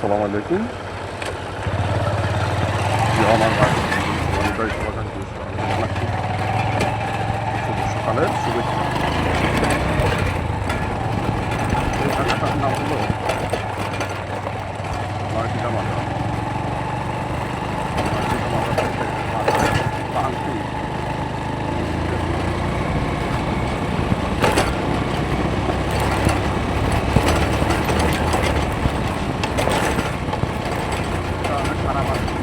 আসসালামু আলাইকুম। আমার হৃদয় সমাধান জানাচ্ছি শুভ সকালের শুভেচ্ছা। এই জায়গাটার নাম হলো মার্কিটা মাথা। মার্কিটা মাথা থেকে বাংটি অনেক খারাপ আছে,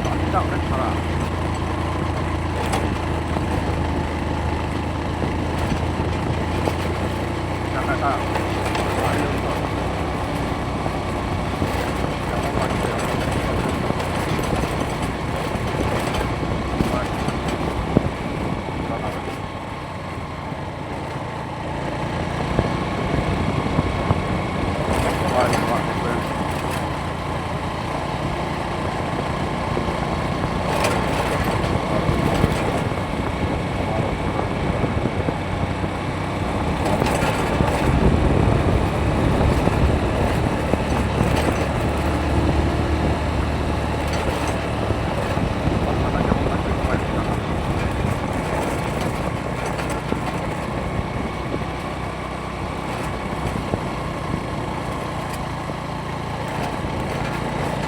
বাংটিটা অনেক খারাপ। জায়গাটা কেমন লাগছে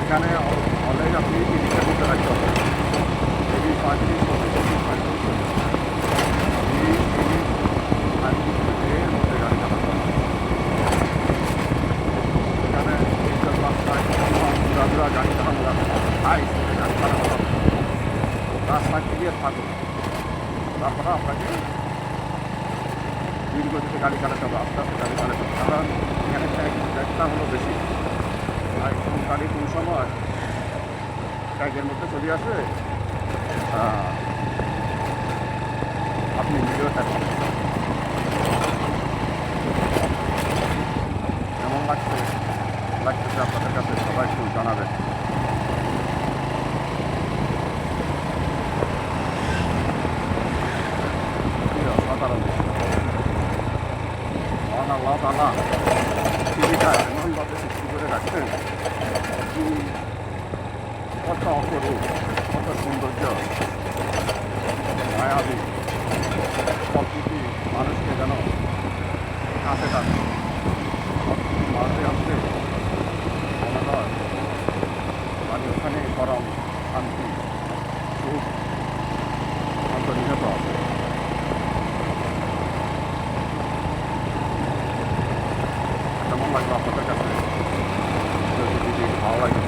এখানে অনেক আপনি টিকিটের মধ্যে রাখতে হবে। এই 35 এর মধ্যে গাড়ি চালাতে হবে। এখানে রাস্তায় ঘোরাঘোরা গাড়ি চালানো যাবে না, হাই স্পিডে গাড়ি চালানো যাবে না। রাস্তা ক্লিয়ার থাকুন, তারপরে আপনাকে ধীর গতিতে গাড়ি চালাতে হবে, আস্তে আস্তে গাড়ি চালাতে হবে। কারণ এখানে ট্যাক্সটা হলো বেশি। আর কোন গাড়ি কোন সময় ট্যাগের মধ্যে চলে আসে আপনি নিজেও থাকবেন। কেমন লাগতেছে আপনাদের কাছে সবাই একটু জানাবেন। অসাধারণ মহান আল্লাহ তাআলা পৃথিবীটা এমনভাবে সৃষ্টি করে রাখছেন, কত অপরূপ, কত সৌন্দর্য, মায়াবী প্রকৃতি মানুষকে যেন কাছে টানে। প্রকৃতি মাঝে আসলে মনে হয় মানে ওখানে গরম শান্তি সুখ অন্তর্নিহিত আছে। কেমন লাগলো আপনাদের কাছে? যদি ভিডিও ভালো লাগে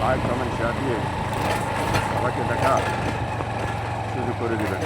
লাইক কমেন্ট শেয়ার দিয়ে সবাইকে দেখা শুরু করে দেবেন।